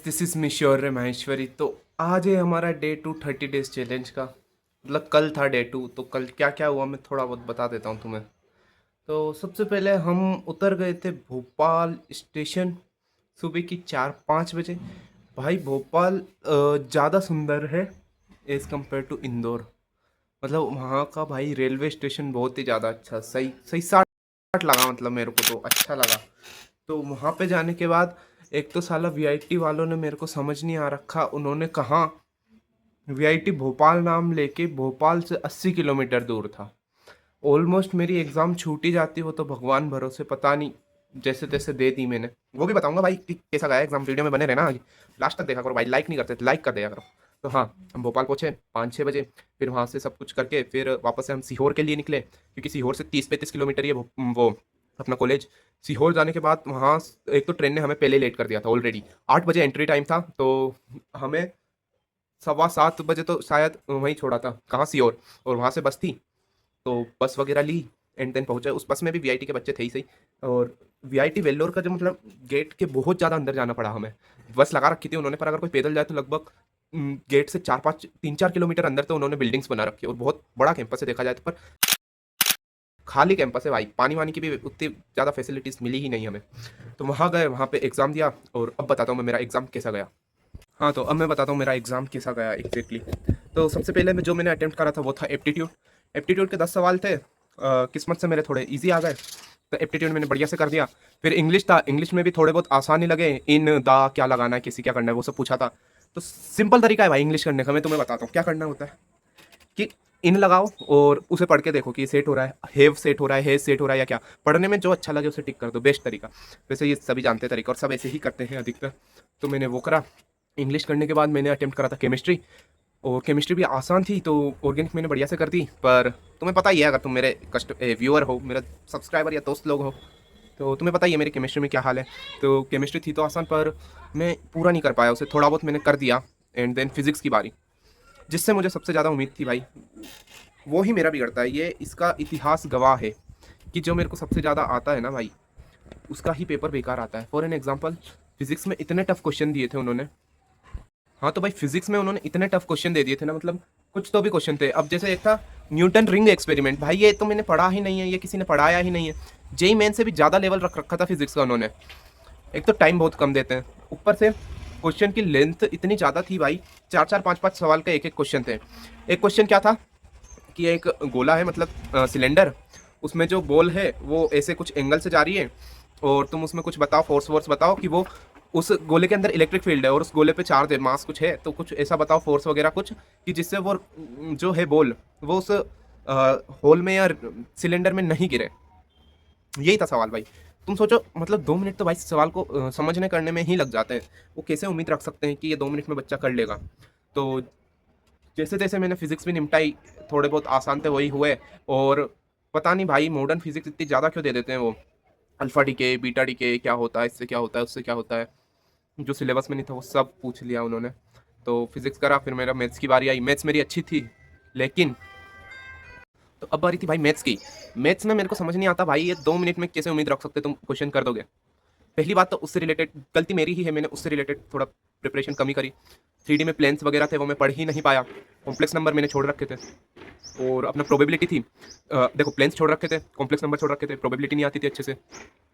This is मिश्योर Maheshwari. तो आज है हमारा डे 2 30 डेज चैलेंज का। मतलब कल था डे 2, तो कल क्या क्या हुआ मैं थोड़ा बहुत बता देता हूँ तुम्हें। तो सबसे पहले हम उतर गए थे भोपाल स्टेशन सुबह की 4-5 बजे। भाई भोपाल ज़्यादा सुंदर है एज़ कम्पेयर टू इंदौर। मतलब वहाँ का भाई रेलवे स्टेशन बहुत ही ज़्यादा अच्छा, सही सही साठ लगा, मतलब मेरे को तो अच्छा लगा। तो वहाँ पे जाने के बाद एक तो साला वीआईटी वालों ने मेरे को समझ नहीं आ रखा, उन्होंने कहा वीआईटी भोपाल नाम लेके भोपाल से 80 किलोमीटर दूर था। ऑलमोस्ट मेरी एग्ज़ाम छूट ही जाती, वो तो भगवान भरोसे, पता नहीं जैसे तैसे दे दी मैंने। वो भी बताऊंगा भाई कि कैसा गया एग्जाम, वीडियो में बने रहना, लास्ट तक देखा करो भाई, लाइक नहीं करते तो लाइक कर दिया करो। तो हाँ, हम भोपाल पहुंचे 5-6 बजे। फिर वहाँ से सब कुछ करके फिर वापस से हम सीहोर के लिए निकले, क्योंकि सीहोर से 30-35 किलोमीटर ही है वो अपना कॉलेज। सीहोर जाने के बाद वहाँ एक तो ट्रेन ने हमें पहले लेट कर दिया था, ऑलरेडी 8 बजे एंट्री टाइम था, तो हमें 7:15 बजे तो शायद वहीं छोड़ा था, कहाँ, सीहोर। और वहाँ से बस थी, तो बस वगैरह ली एंड देन पहुंचे। उस बस में भी वीआईटी के बच्चे थे ही सही। और वीआईटी वेल्लोर का जो मतलब गेट के बहुत ज़्यादा अंदर जाना पड़ा हमें। बस लगा रखी थी उन्होंने, पर अगर कोई पैदल जाए तो लगभग गेट से 3-4 किलोमीटर अंदर तो उन्होंने बिल्डिंग्स बना रखी है, और बहुत बड़ा कैंपस है देखा जाए तो। पर खाली कैंपस है भाई, पानी वानी की भी उतनी ज़्यादा फैसिलिटीज़ मिली ही नहीं हमें। तो वहाँ गए, वहाँ पे एग्ज़ाम दिया, और अब बताता हूँ मैं मेरा एग्ज़ाम कैसा गया। हाँ, तो अब मैं बताता हूँ मेरा एग्ज़ाम कैसा गया एग्जैक्टली। तो सबसे पहले जो मैंने अटेम्प्ट करा था वो था एप्टीट्यूड। एप्टीट्यूड के 10 सवाल थे, किस्मत से मेरे थोड़े इजी आ गए, तो एप्टीट्यूड मैंने बढ़िया से कर दिया। फिर इंग्लिश था, इंग्लिश में भी थोड़े बहुत आसान ही लगे, इन दा क्या लगाना है, किसी क्या करना है, वो सब पूछा था। तो सिंपल तरीका है भाई इंग्लिश करने का, मैं तुम्हें बताता हूँ क्या करना होता है। कि इन लगाओ और उसे पढ़ के देखो कि सेट हो रहा है, हेव सेट हो रहा है, हेज सेट हो रहा है या क्या। पढ़ने में जो अच्छा लगे उसे टिक कर दो, बेस्ट तरीका। वैसे ये सभी जानते हैं तरीका, और सब ऐसे ही करते हैं अधिकतर। तो मैंने वो करा। इंग्लिश करने के बाद मैंने अटेम्प्ट करा था केमिस्ट्री, और केमिस्ट्री भी आसान थी, तो ऑर्गेनिक मैंने बढ़िया से कर दी। पर तुम्हें पता ही है, अगर तुम मेरे व्यूअर हो, मेरा सब्सक्राइबर या दोस्त लोग हो, तो तुम्हें पता ही है मेरी केमिस्ट्री में क्या हाल है। तो केमिस्ट्री थी तो आसान, पर मैं पूरा नहीं कर पाया उसे, थोड़ा बहुत मैंने कर दिया। एंड देन फिजिक्स की बारी, जिससे मुझे सबसे ज़्यादा उम्मीद थी भाई, वो ही मेरा बिगड़ता है। ये इसका इतिहास गवाह है कि जो मेरे को सबसे ज़्यादा आता है ना भाई, उसका ही पेपर बेकार आता है। फॉर एन एग्जाम्पल, फिजिक्स में इतने टफ क्वेश्चन दिए थे उन्होंने। हाँ, तो भाई फिजिक्स में उन्होंने इतने टफ क्वेश्चन दे दिए थे ना, मतलब कुछ तो भी क्वेश्चन थे। अब जैसे एक था न्यूटन रिंग एक्सपेरिमेंट, भाई ये तो मैंने पढ़ा ही नहीं है, ये किसी ने पढ़ाया ही नहीं है। जेई मेन से भी ज़्यादा लेवल रख रखा था फिजिक्स का उन्होंने। एक तो टाइम बहुत कम देते हैं, ऊपर से क्वेश्चन की लेंथ इतनी ज़्यादा थी भाई, 4-4 5-5 सवाल का एक एक क्वेश्चन थे। एक क्वेश्चन क्या था कि एक गोला है, मतलब सिलेंडर, उसमें जो बॉल है वो ऐसे कुछ एंगल से जा रही है, और तुम उसमें कुछ बताओ, फोर्स वोर्स बताओ कि वो उस गोले के अंदर इलेक्ट्रिक फील्ड है, और उस गोले पे चार्ज है, मास कुछ है, तो कुछ ऐसा बताओ फोर्स वगैरह कुछ, कि जिससे वो जो है बॉल, वो उस होल में या सिलेंडर में नहीं गिरे। यही था सवाल भाई। तुम सोचो, मतलब 2 मिनट तो भाई सवाल को समझने करने में ही लग जाते हैं। वो कैसे उम्मीद रख सकते हैं कि ये 2 मिनट में बच्चा कर लेगा। तो जैसे तैसे मैंने फिजिक्स भी निपटाई, थोड़े बहुत आसान थे वही हुए। और पता नहीं भाई मॉडर्न फिजिक्स इतनी ज़्यादा क्यों दे देते हैं वो, अल्फा डीके बीटा डीके क्या होता है, इससे क्या होता है, उससे क्या होता है, जो सिलेबस में नहीं था वो सब पूछ लिया उन्होंने। तो फिजिक्स करा, फिर मेरा मैथ्स की बारी आई। मैथ्स मेरी अच्छी थी, लेकिन तो अब बारी थी भाई मैथ्स की। मैथ्स में मेरे को समझ नहीं आता भाई, ये 2 मिनट में कैसे उम्मीद रख सकते तुम क्वेश्चन कर दोगे। पहली बात तो उससे रिलेटेड गलती मेरी ही है, मैंने उससे रिलेटेड थोड़ा प्रिपरेशन कमी करी। 3D में प्लेन्स वगैरह थे वो मैं पढ़ ही नहीं पाया, कॉम्प्लेक्स नंबर मैंने छोड़ रखे थे। और अपना प्रोबेबिलिटी थी, देखो प्लेन्स छोड़ रखे थे, कॉम्प्लेक्स नंबर छोड़ रखे थे, प्रोबेबिलिटी नहीं आती थी अच्छे से।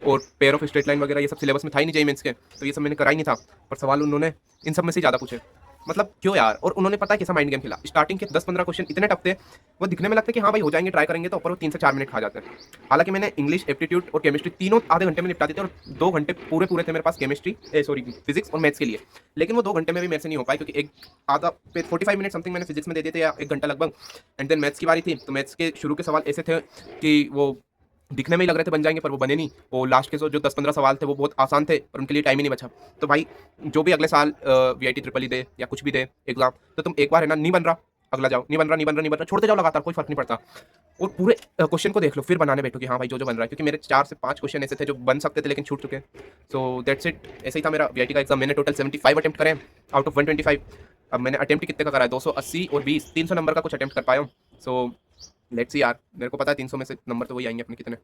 और पेयर ऑफ स्ट्रेट लाइन वगैरह ये सब सिलेबस में था ही नहीं जेईई के, तो ये सब मैंने करा ही नहीं था। पर सवाल उन्होंने इन सब में से ज़्यादा पूछे, मतलब क्यों यार। और उन्होंने पता है कैसा माइंड गेम खेला, स्टार्टिंग के 10-15 क्वेश्चन इतने टफ थे, वो दिखने में लगता है कि हाँ भाई हो जाएंगे, ट्राई करेंगे, तो ऊपर वो 3 से 4 मिनट खा जाते हैं। हालांकि मैंने इंग्लिश, एप्टीट्यूड और केमिस्ट्री तीनों आधे घंटे में निपटा दी थी, और 2 घंटे पूरे पूरे थे मेरे पास केमिस्ट्री, सॉरी फिजिक्स और मैथ्स के लिए। लेकिन वो 2 घंटे में भी मेरे से नहीं हो पाई, क्योंकि एक आधा 45 मिनट समथिंग मैंने फिजिक्स में दे दिए थे, या 1 घंटा लगभग। एंड देन मैथ्स की बारी थी, तो मैथ्स के शुरू के सवाल ऐसे थे कि वो दिखने में ही लग रहे थे बन जाएंगे, पर वो बने नहीं। वो लास्ट के जो 10-15 सवाल थे वो बहुत आसान थे, और उनके लिए टाइम ही नहीं बचा। तो भाई जो भी अगले साल वीआईटी ट्रिपल ई दे या कुछ भी दे एग्जाम, तो तुम एक बार है ना, नहीं बन रहा अगला जाओ, नहीं बन रहा नहीं बन रहा नहीं बन रहा, छोड़ते जाओ लगातार, कोई फर्क नहीं पड़ता। और पूरे क्वेश्चन को देख लो, फिर बनाने बैठो कि हाँ भाई जो जो बन रहा है, क्योंकि मेरे 4 से 5 क्वेश्चन ऐसे थे जो बन सकते थे लेकिन छूट चुके। सो दैट्स इट, ऐसे ही था मेरा वीआईटी का एग्जाम। मैंने टोटल 75 अटेम्प्ट करे आउट ऑफ 125। अब मैंने अटेम्प्ट कितने का करा है, 280 और 20, 300 नंबर का कुछ अटेम्प्ट कर पाया हूँ। सो लेट्स सी यार, मेरे को पता है 300 में से नंबर तो वही आएंगे अपने, कितने,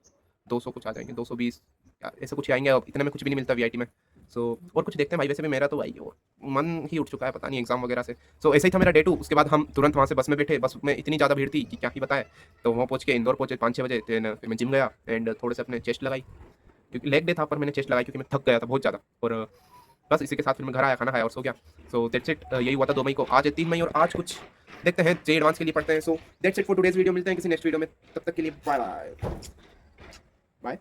200 कुछ आ जाएंगे, 220 यार, ऐसे कुछ ही आएंगे। अब इतने में कुछ भी नहीं मिलता वीआईटी में। सो और कुछ देखते हैं भाई, वैसे भी मेरा तो भाई वो मन ही उठ चुका है, पता नहीं एग्जाम वगैरह से। सो ऐसे ही था मेरा डे 2। उसके बाद हम तुरंत वहाँ से बस में बैठे, बस में इतनी ज़्यादा भीड़ थी कि क्या ही बताए। तो वहाँ पहुँच के इंदौर पहुँचे 5-6 बजे। फिर मैं जिम गया एंड थोड़े से अपने चेस्ट लगाई, क्योंकि लेग डे था पर मैंने चेस्ट लगाई क्योंकि मैं थक गया था बहुत ज़्यादा। और बस इसी के साथ फिर मैं घर आया, खाना खाया और सो गया। सो दैट्स इट, यही हुआ था 2 मई को। आज है 3 मई और आज कुछ देखते हैं, जे एडवांस के लिए पढ़ते हैं। So that's it for today's video. मिलते हैं किसी नेक्स्ट वीडियो में, तब तक के लिए बाय बाय बाय।